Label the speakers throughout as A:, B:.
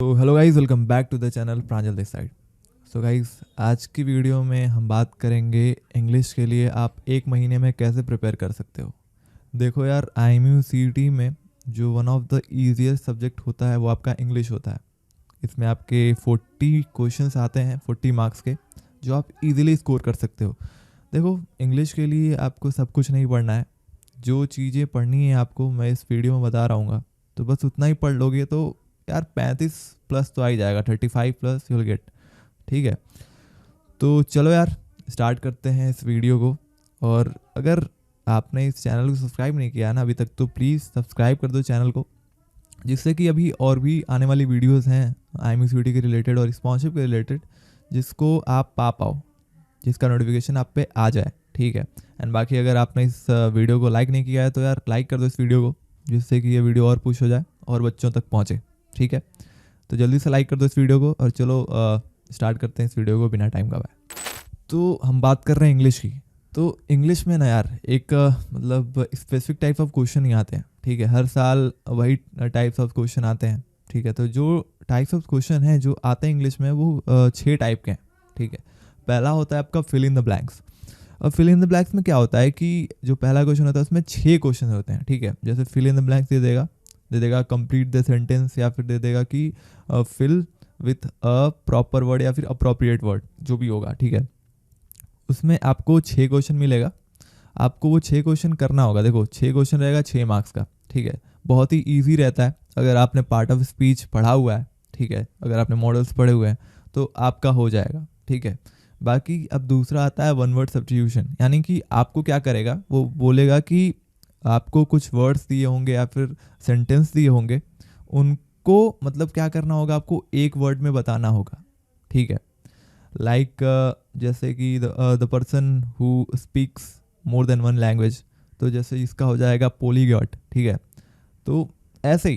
A: Hello guys, welcome back to the channel Pranjal this side. So guys, आज की video में हम बात करेंगे इंग्लिश के लिए आप एक महीने में कैसे प्रिपेयर कर सकते हो। देखो यार, IMU CET में जो one of the easiest subject होता है वो आपका इंग्लिश होता है। इसमें आपके 40 क्वेश्चंस आते हैं 40 मार्क्स के, जो आप इजीली स्कोर कर सकते हो। देखो, इंग्लिश के लिए आपको सब कुछ नहीं पढ़ना है। जो चीज़ें पढ़नी है आपको मैं इस वीडियो में बता रहा हूँ, तो बस उतना ही पढ़ लोगे तो यार 35 प्लस तो आ ही जाएगा, 35 प्लस यूल गेट। ठीक है, तो चलो यार स्टार्ट करते हैं इस वीडियो को। और अगर आपने इस चैनल को सब्सक्राइब नहीं किया ना अभी तक, तो प्लीज़ सब्सक्राइब कर दो चैनल को, जिससे कि अभी और भी आने वाली वीडियोस हैं IMU CET के रिलेटेड और स्पॉन्सरशिप के रिलेटेड, जिसको आप पा पाओ, जिसका नोटिफिकेशन आप पे आ जाए। ठीक है, एंड बाकी अगर आपने इस वीडियो को लाइक नहीं किया है तो यार लाइक कर दो इस वीडियो को, जिससे कि ये वीडियो और पुश हो जाए और बच्चों तक पहुँचे। ठीक है, तो जल्दी से लाइक कर दो इस वीडियो को और चलो स्टार्ट करते हैं इस वीडियो को बिना टाइम गवाए। तो हम बात कर रहे हैं इंग्लिश की। तो इंग्लिश में ना यार एक मतलब स्पेसिफिक टाइप ऑफ क्वेश्चन ही आते हैं। ठीक है, हर साल वही टाइप्स ऑफ क्वेश्चन आते हैं। ठीक है, तो जो टाइप्स ऑफ क्वेश्चन हैं जो आते हैं इंग्लिश में वो 6 टाइप के हैं। ठीक है, पहला होता है आपका फिल इन द ब्लैंक्स। अब फिल इन द ब्लैंक्स में क्या होता है कि जो पहला क्वेश्चन होता है उसमें 6 क्वेश्चन होते हैं। ठीक है, जैसे फिल इन द ब्लैंक्स दे देगा कंप्लीट द सेंटेंस, या फिर दे देगा कि fill with a proper word या फिर अप्रोप्रिएट वर्ड, जो भी होगा। ठीक है, उसमें आपको 6 क्वेश्चन मिलेगा। आपको वो 6 क्वेश्चन करना होगा। देखो, 6 क्वेश्चन रहेगा 6 मार्क्स का। ठीक है, बहुत ही ईजी रहता है अगर आपने पार्ट ऑफ स्पीच पढ़ा हुआ है। ठीक है, अगर आपने मॉडल्स पढ़े हुए हैं तो आपका हो जाएगा। ठीक है, बाकी अब दूसरा आता है वन वर्ड सब्स्टिट्यूशन, यानी कि आपको क्या करेगा, वो बोलेगा कि आपको कुछ वर्ड्स दिए होंगे या फिर सेंटेंस दिए होंगे, उनको मतलब क्या करना होगा, आपको एक वर्ड में बताना होगा। ठीक है, लाइक जैसे कि the person who speaks more than one language, तो जैसे इसका हो जाएगा पोलीगॉट। ठीक है, तो ऐसे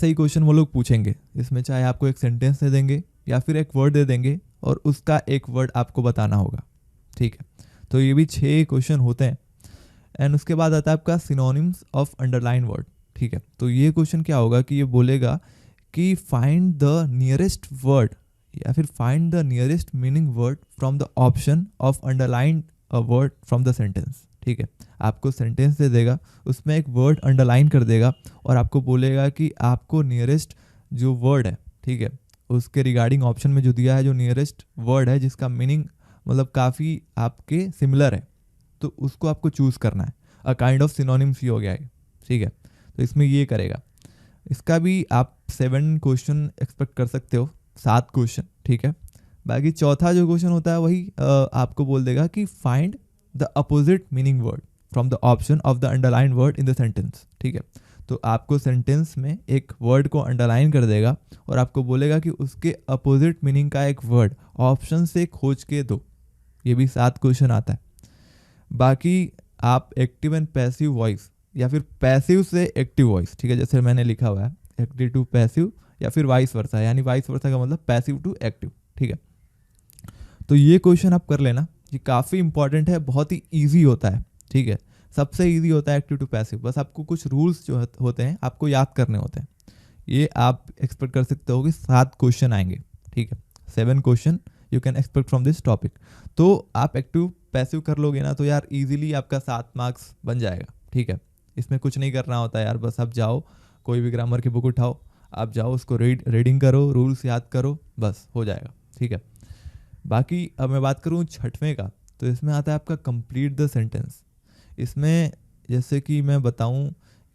A: ही क्वेश्चन वो लोग पूछेंगे। इसमें चाहे आपको एक सेंटेंस दे देंगे या फिर एक वर्ड दे देंगे और उसका एक वर्ड आपको बताना होगा। ठीक है, तो ये भी 6 क्वेश्चन होते हैं। एंड उसके बाद आता है आपका सिनोनिम्स ऑफ अंडरलाइन वर्ड। ठीक है, तो ये क्वेश्चन क्या होगा कि ये बोलेगा कि फाइंड द नियरेस्ट वर्ड या फिर find the nearest meaning word from the option of underline a word from the sentence. ठीक है, आपको सेंटेंस दे देगा, उसमें एक वर्ड अंडरलाइन कर देगा और आपको बोलेगा कि आपको नियरेस्ट जो वर्ड है, ठीक है, उसके रिगार्डिंग ऑप्शन में जो दिया है, जो नियरेस्ट वर्ड है जिसका मीनिंग मतलब काफ़ी आपके सिमिलर है, तो उसको आपको चूज़ करना है। अ काइंड ऑफ सिनोनिम्स ही हो गया है। ठीक है, तो इसमें ये करेगा। इसका भी आप 7 क्वेश्चन एक्सपेक्ट कर सकते हो, 7 क्वेश्चन। ठीक है, बाकी चौथा जो क्वेश्चन होता है वही आपको बोल देगा कि find the opposite meaning word from the option of the underline word in the sentence. ठीक है, तो आपको सेंटेंस में एक वर्ड को अंडरलाइन कर देगा और आपको बोलेगा कि उसके अपोजिट मीनिंग का एक वर्ड ऑप्शन से खोज के दो। ये भी 7 क्वेश्चन आता है। बाकी आप एक्टिव एंड पैसिव वॉइस या फिर पैसिव से एक्टिव वॉइस, ठीक है, जैसे मैंने लिखा हुआ है एक्टिव टू पैसिव या फिर वाइस वर्सा, यानी वाइस वर्सा का मतलब पैसिव टू एक्टिव। ठीक है, तो ये क्वेश्चन आप कर लेना, ये काफ़ी इंपॉर्टेंट है, बहुत ही ईजी होता है। ठीक है, सबसे ईजी होता है एक्टिव टू पैसिव। बस आपको कुछ रूल्स जो होते हैं आपको याद करने होते हैं। ये आप एक्सपेक्ट कर सकते हो कि 7 क्वेश्चन आएंगे। ठीक है, 7 question you can expect from this topic. तो आप एक्टिव पैसिव कर लोगे ना तो यार इजीली आपका 7 मार्क्स बन जाएगा। ठीक है, इसमें कुछ नहीं करना होता यार, बस आप जाओ, कोई भी ग्रामर की बुक उठाओ, आप जाओ, उसको रीडिंग करो, रूल्स याद करो, बस हो जाएगा। ठीक है, बाकी अब मैं बात करूँ 6वें का, तो इसमें आता है आपका कंप्लीट द सेंटेंस। इसमें जैसे कि मैं बताऊं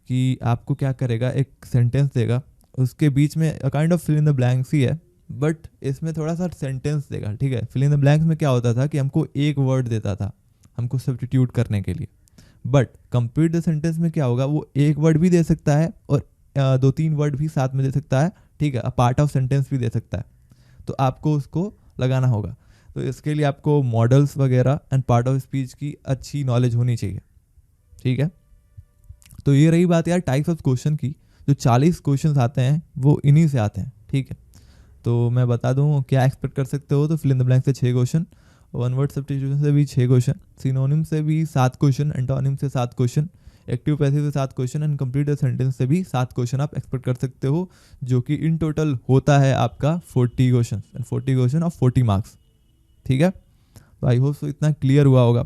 A: कि आपको क्या करेगा, एक सेंटेंस देगा, उसके बीच में kind of fill in the blanks ही है, बट इसमें थोड़ा सा सेंटेंस देगा। ठीक है, फिल इन द ब्लैंक्स में क्या होता था कि हमको एक वर्ड देता था हमको सब्स्टिट्यूट करने के लिए, बट कंप्लीट द सेंटेंस में क्या होगा, वो एक वर्ड भी दे सकता है और 2-3 वर्ड भी साथ में दे सकता है। ठीक है, पार्ट ऑफ सेंटेंस भी दे सकता है, तो आपको उसको लगाना होगा। तो इसके लिए आपको मॉडल्स वगैरह एंड पार्ट ऑफ स्पीच की अच्छी नॉलेज होनी चाहिए। ठीक है, तो ये रही बात यार टाइप्स ऑफ क्वेश्चन की। जो 40 क्वेश्चन आते हैं वो इन्हीं से आते हैं। ठीक है, तो मैं बता दूं क्या एक्सपेक्ट कर सकते हो। तो फिल इन द ब्लैंक से 6 क्वेश्चन, वन वर्ड सब्स्टिट्यूशन से भी 6 क्वेश्चन, सिनोनिम से भी 7 क्वेश्चन, एंटोनिम से 7 क्वेश्चन, एक्टिव पैसिव से 7 question and complete the sentence से भी 7 क्वेश्चन आप एक्सपेक्ट कर सकते हो, जो कि इन टोटल होता है आपका 40 question and 40 question of 40 marks. ठीक है, तो आई होप सो इतना क्लियर हुआ होगा।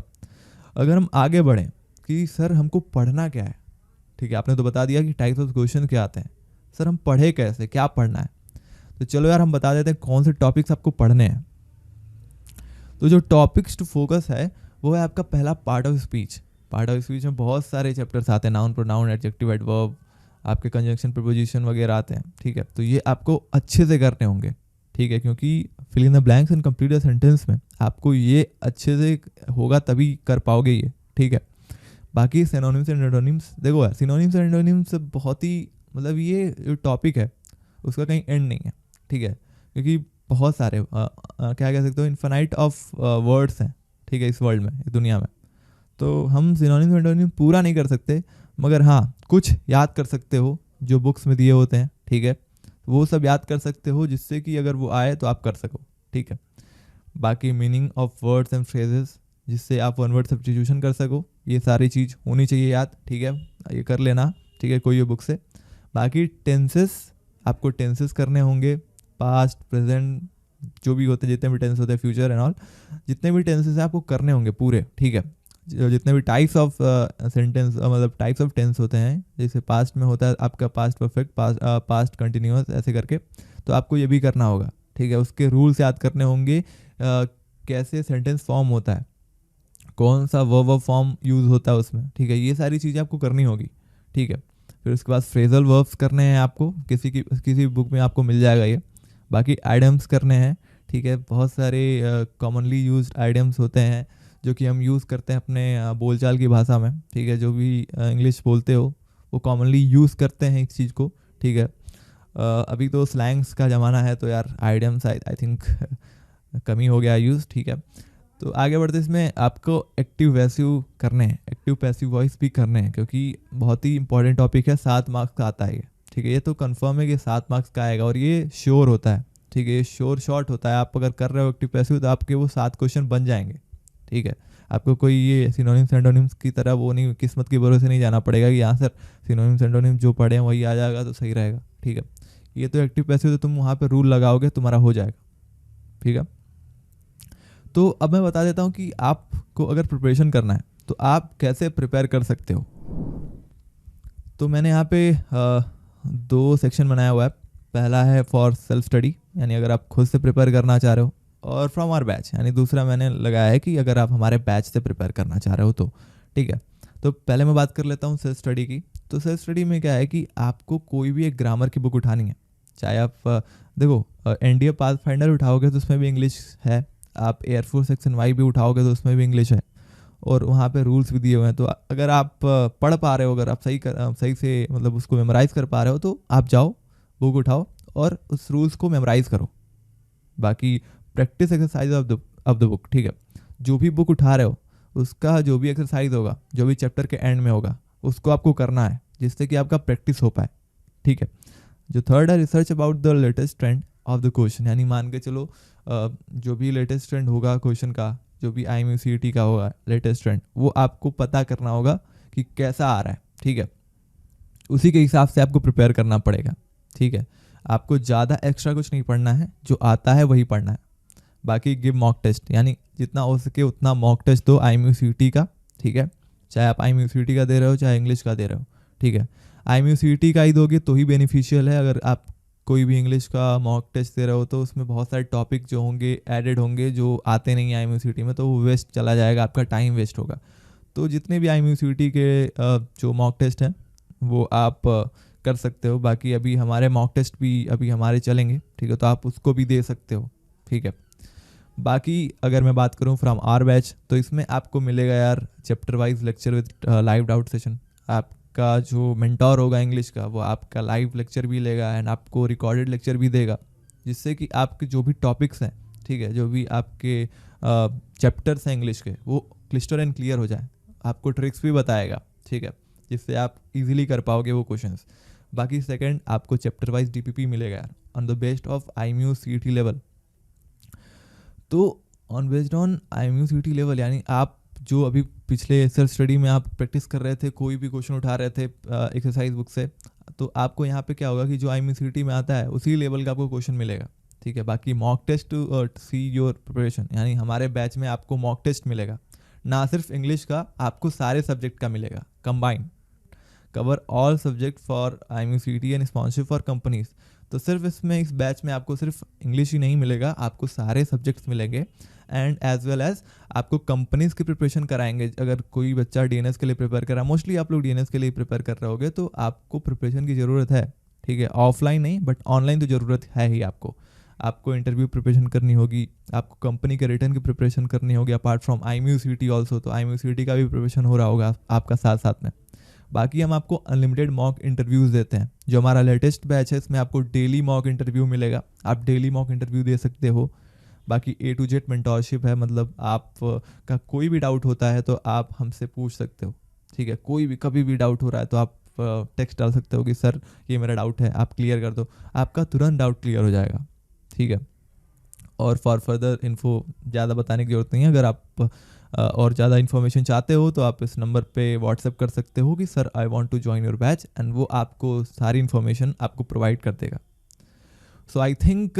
A: अगर हम आगे बढ़ें कि सर हमको पढ़ना क्या है, ठीक है, आपने तो बता दिया कि टाइप्स ऑफ क्वेश्चन क्या आते हैं, सर हम पढ़े कैसे, क्या पढ़ना है, तो चलो यार हम बता देते हैं कौन से टॉपिक्स आपको पढ़ने हैं। तो जो टॉपिक्स टू फोकस है वो है आपका पहला part of speech. Part of speech में बहुत सारे चैप्टर्स आते हैं, नाउन प्रोनाउन एडजेक्टिव एडवर्ब, आपके कंजंक्शन प्रीपोजिशन वगैरह आते हैं। ठीक है, तो ये आपको अच्छे से करने होंगे। ठीक है, क्योंकि fill in the blanks and complete the sentence में आपको ये अच्छे से होगा तभी कर पाओगे ये। ठीक है, बाकी सिनोनिम्स एंड एंटोनिम्स, देखो यार सिनोनिम्स एंड एंटोनिम्स बहुत ही मतलब ये जो टॉपिक है उसका कहीं एंड नहीं है। ठीक है, क्योंकि बहुत सारे क्या कह सकते हो इन्फिनाइट ऑफ वर्ड्स हैं। ठीक है, इस वर्ल्ड में, इस दुनिया में, तो हम सिनोनिम्स एंटोनिम्स पूरा नहीं कर सकते, मगर हाँ कुछ याद कर सकते हो जो बुक्स में दिए होते हैं। ठीक है, वो सब याद कर सकते हो जिससे कि अगर वो आए तो आप कर सको। ठीक है, बाकी meaning of words and phrases जिससे आप वन वर्ड सब्स्टिट्यूशन कर सको, ये सारी चीज़ होनी चाहिए याद। ठीक है, ये कर लेना। ठीक है, कोई ये बुक से। बाकी टेंसेस, आपको टेंसेस करने होंगे, पास्ट प्रेजेंट जो भी होते हैं, जितने भी टेंस होते हैं, फ्यूचर एंड ऑल, जितने भी टेंसेस हैं आपको करने होंगे पूरे। ठीक है, जितने भी टाइप्स ऑफ सेंटेंस मतलब टाइप्स ऑफ टेंस होते हैं, जैसे पास्ट में होता है आपका पास्ट परफेक्ट, पास्ट कंटिन्यूअस, ऐसे करके, तो आपको ये भी करना होगा। ठीक है, उसके रूल्स याद करने होंगे, कैसे सेंटेंस फॉर्म होता है, कौन सा वर्ब फॉर्म यूज़ होता है उसमें। ठीक है, ये सारी चीज़ें आपको करनी होगी। ठीक है, फिर उसके बाद फ्रेजल वर्ब्स करने हैं आपको, किसी बुक में आपको मिल जाएगा ये। बाकी आइडम्स करने हैं। ठीक है, बहुत सारे कॉमनली यूज्ड आइडम्स होते हैं जो कि हम यूज़ करते हैं अपने बोलचाल की भाषा में। ठीक है, जो भी इंग्लिश बोलते हो वो कॉमनली यूज़ करते हैं इस चीज़ को। ठीक है, अभी तो स्लैंग्स का ज़माना है, तो यार आइडम्स आई थिंक कमी हो गया यूज़। ठीक है, तो आगे बढ़ते इसमें आपको एक्टिव पैसिव करने हैं, एक्टिव पैसिव वॉइस भी करने हैं, क्योंकि बहुत ही इंपॉर्टेंट टॉपिक है। 7 मार्क्स का आता है ये। ठीक है, ये तो कंफर्म है कि 7 मार्क्स का आएगा और ये श्योर होता है। ठीक है, ये श्योर शॉट होता है। आप अगर कर रहे हो एक्टिव पैसिव तो आपके वो 7 क्वेश्चन बन जाएंगे। ठीक है, आपको कोई ये सिनोनिम्स एंटोनिम्स की तरह वो नहीं, किस्मत के भरोसे नहीं जाना पड़ेगा कि यहाँ सर सिनोनिम्स एंटोनिम्स जो पढ़े हैं वही आ जाएगा तो सही रहेगा। ठीक है, ये तो एक्टिव पैसिव, तो तुम वहाँ पे रूल लगाओगे तुम्हारा हो जाएगा। ठीक है, तो अब मैं बता देता हूँ कि आपको अगर प्रिपरेशन करना है तो आप कैसे प्रिपेयर कर सकते हो। तो मैंने यहाँ पे 2 सेक्शन बनाया हुआ है। पहला है फॉर सेल्फ स्टडी, यानी अगर आप खुद से प्रिपेयर करना चाह रहे हो, और फ्रॉम आवर बैच, यानी दूसरा मैंने लगाया है कि अगर आप हमारे बैच से प्रिपेयर करना चाह रहे हो तो। ठीक है, तो पहले मैं बात कर लेता हूँ सेल्फ स्टडी की। तो सेल्फ स्टडी में क्या है कि आपको कोई भी एक ग्रामर की बुक उठानी है। चाहे आप देखो NDA पाथफाइंडर उठाओगे तो उसमें भी इंग्लिश है, आप एयरफोर्स सेक्शन वाई भी उठाओगे तो उसमें भी इंग्लिश है, और वहाँ पे रूल्स भी दिए हुए हैं। तो अगर आप पढ़ पा रहे हो, अगर आप सही से मतलब उसको मेमोराइज़ कर पा रहे हो, तो आप जाओ बुक उठाओ और उस रूल्स को मेमोराइज़ करो। बाकी practice exercise of the book. ठीक है, जो भी बुक उठा रहे हो उसका जो भी एक्सरसाइज होगा, जो भी चैप्टर के एंड में होगा, उसको आपको करना है जिससे कि आपका प्रैक्टिस हो पाए। ठीक है, जो थर्ड है research about the latest trend of the question, यानी मान के चलो जो भी लेटेस्ट ट्रेंड होगा क्वेश्चन का, जो भी IMUCET का होगा लेटेस्ट ट्रेंड, वो आपको पता करना होगा कि कैसा आ रहा है। ठीक है, उसी के हिसाब से आपको प्रिपेयर करना पड़ेगा। ठीक है, आपको ज़्यादा एक्स्ट्रा कुछ नहीं पढ़ना है, जो आता है वही पढ़ना है। बाकी गिव मॉक टेस्ट, यानी जितना हो सके उतना मॉक टेस्ट दो IMUCET का। ठीक है, चाहे आप IMUCET का दे रहे हो चाहे इंग्लिश का दे रहे हो। ठीक है, IMUCET का ही दोगे तो ही बेनिफिशियल है। अगर आप कोई भी इंग्लिश का मॉक टेस्ट दे रहे हो तो उसमें बहुत सारे टॉपिक जो होंगे एडेड होंगे जो आते नहीं हैं IMUCET में, तो वो वेस्ट चला जाएगा, आपका टाइम वेस्ट होगा। तो जितने भी IMUCET के जो मॉक टेस्ट हैं वो आप कर सकते हो। बाकी अभी हमारे मॉक टेस्ट भी अभी हमारे चलेंगे। ठीक है, तो आप उसको भी दे सकते हो। ठीक है, बाकी अगर मैं बात करूं फ्रॉम आवर बैच, तो इसमें आपको मिलेगा यार chapter wise lecture with live doubt session. आपका जो मेंटोर होगा इंग्लिश का, वो आपका लाइव लेक्चर भी लेगा एंड आपको रिकॉर्डेड लेक्चर भी देगा, जिससे कि आपके जो भी टॉपिक्स हैं, ठीक है, जो भी आपके चैप्टर्स हैं इंग्लिश के, वो क्लिस्टर एंड क्लियर हो जाए। आपको ट्रिक्स भी बताएगा। ठीक है, जिससे आप इजीली कर पाओगे वो क्वेश्चंस। बाकी सेकंड, आपको चैप्टर वाइज DPP मिलेगा यार on the based of IMUCET level. तो on based on IMUCET level, यानी आप जो अभी पिछले सेल्फ स्टडी में आप प्रैक्टिस कर रहे थे, कोई भी क्वेश्चन उठा रहे थे एक्सरसाइज बुक से, तो आपको यहाँ पे क्या होगा कि जो IMCT में आता है उसी लेवल का आपको क्वेश्चन मिलेगा, ठीक है। बाकी mock test to see your preparation, यानी हमारे बैच में आपको मॉक टेस्ट मिलेगा, ना सिर्फ इंग्लिश का, आपको सारे सब्जेक्ट का मिलेगा, combine, cover all subject for IMCT and sponsorship for companies. तो सिर्फ इसमें इस बैच में आपको सिर्फ इंग्लिश ही नहीं मिलेगा, आपको सारे सब्जेक्ट्स मिलेंगे, एंड एज वेल एज आपको कंपनीज की प्रिपरेशन कराएंगे। अगर कोई बच्चा DNS के लिए प्रिपेयर कर रहा है, मोस्टली आप लोग DNS के लिए प्रिपेयर कर रहे होगे, तो आपको प्रिपरेशन की ज़रूरत है, ठीक है। ऑफलाइन नहीं बट ऑनलाइन तो ज़रूरत है ही आपको। आपको इंटरव्यू प्रिपरेशन करनी होगी, आपको कंपनी के रिटर्न की प्रिपरेशन करनी होगी, अपार्ट फ्रॉम IMCT ऑल्सो, तो IMCT का भी प्रिपरेशन हो रहा होगा आपका साथ साथ में। बाकी हम आपको अनलिमिटेड मॉक इंटरव्यूज़ देते हैं। जो हमारा लेटेस्ट बैच है इसमें आपको डेली मॉक इंटरव्यू मिलेगा, आप डेली मॉक इंटरव्यू दे सकते हो। बाकी A to Z मेंटोरशिप है, मतलब आप का कोई भी डाउट होता है तो आप हमसे पूछ सकते हो, ठीक है। कोई भी कभी भी डाउट हो रहा है तो आप टेक्स्ट डाल सकते हो कि सर ये मेरा डाउट है, आप क्लियर कर दो, आपका तुरंत डाउट क्लियर हो जाएगा, ठीक है। और फॉर फर्दर इन्फो ज़्यादा बताने की ज़रूरत नहीं है, अगर आप और ज़्यादा इन्फॉर्मेशन चाहते हो तो आप इस नंबर पे व्हाट्सएप कर सकते हो कि sir I want to join your batch, and वो आपको सारी इन्फॉर्मेशन आपको प्रोवाइड कर देगा। सो आई थिंक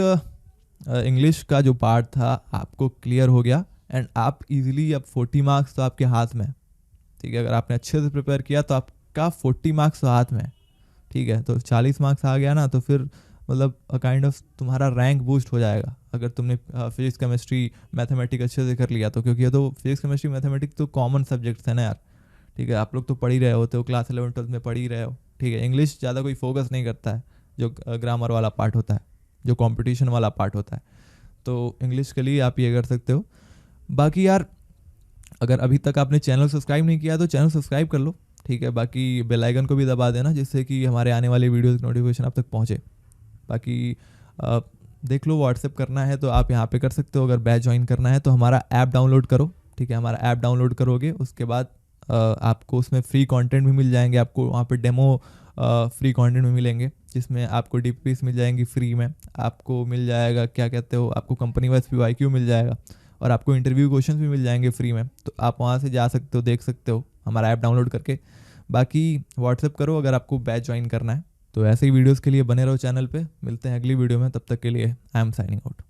A: इंग्लिश का जो पार्ट था आपको क्लियर हो गया, एंड आप इजीली अब 40 मार्क्स तो आपके हाथ में है, ठीक है। अगर आपने अच्छे से प्रिपेयर किया तो आपका 40 मार्क्स तो हाथ में है, ठीक है। तो 40 मार्क्स आ गया ना, तो फिर मतलब काइंड ऑफ तुम्हारा रैंक बूस्ट हो जाएगा अगर तुमने फिजिक्स केमिस्ट्री मैथमेटिक्स अच्छे से कर लिया तो, क्योंकि ये तो फिजिक्स केमिस्ट्री मैथमेटिक्स तो कॉमन सब्जेक्ट्स है ना यार, ठीक है। आप लोग तो पढ़ ही रहे होते हो, क्लास 11 12 में पढ़ ही रहे हो, ठीक है। इंग्लिश ज़्यादा कोई फोकस नहीं करता है, जो ग्रामर वाला पार्ट होता है, जो कंपटीशन वाला पार्ट होता है, तो इंग्लिश के लिए आप ये कर सकते हो। बाकी यार अगर अभी तक आपने चैनल सब्सक्राइब नहीं किया तो चैनल सब्सक्राइब कर लो, ठीक है। बाकी बेल आइकन को भी दबा देना जिससे कि हमारे आने वाली वीडियोज़ की नोटिफिकेशन आप तक पहुँचे। बाकी देख लो, व्हाट्सएप करना है तो आप यहाँ पे कर सकते हो, अगर बैच ज्वाइन करना है तो हमारा ऐप डाउनलोड करो, ठीक है। हमारा ऐप डाउनलोड करोगे उसके बाद आपको उसमें फ्री कंटेंट भी मिल जाएंगे, आपको वहाँ पे डेमो फ्री कंटेंट भी मिलेंगे जिसमें आपको DPs मिल जाएंगी फ्री में, आपको मिल जाएगा क्या कहते हो, आपको कंपनी वाइज PYQ मिल जाएगा, और आपको इंटरव्यू क्वेश्चन भी मिल जाएंगे फ्री में, तो आप वहाँ से जा सकते हो, देख सकते हो हमारा ऐप डाउनलोड करके। बाकी व्हाट्सएप करो अगर आपको बैच ज्वाइन करना है। तो ऐसे ही वीडियोस के लिए बने रहो चैनल पे, मिलते हैं अगली वीडियो में, तब तक के लिए आई एम साइनिंग आउट।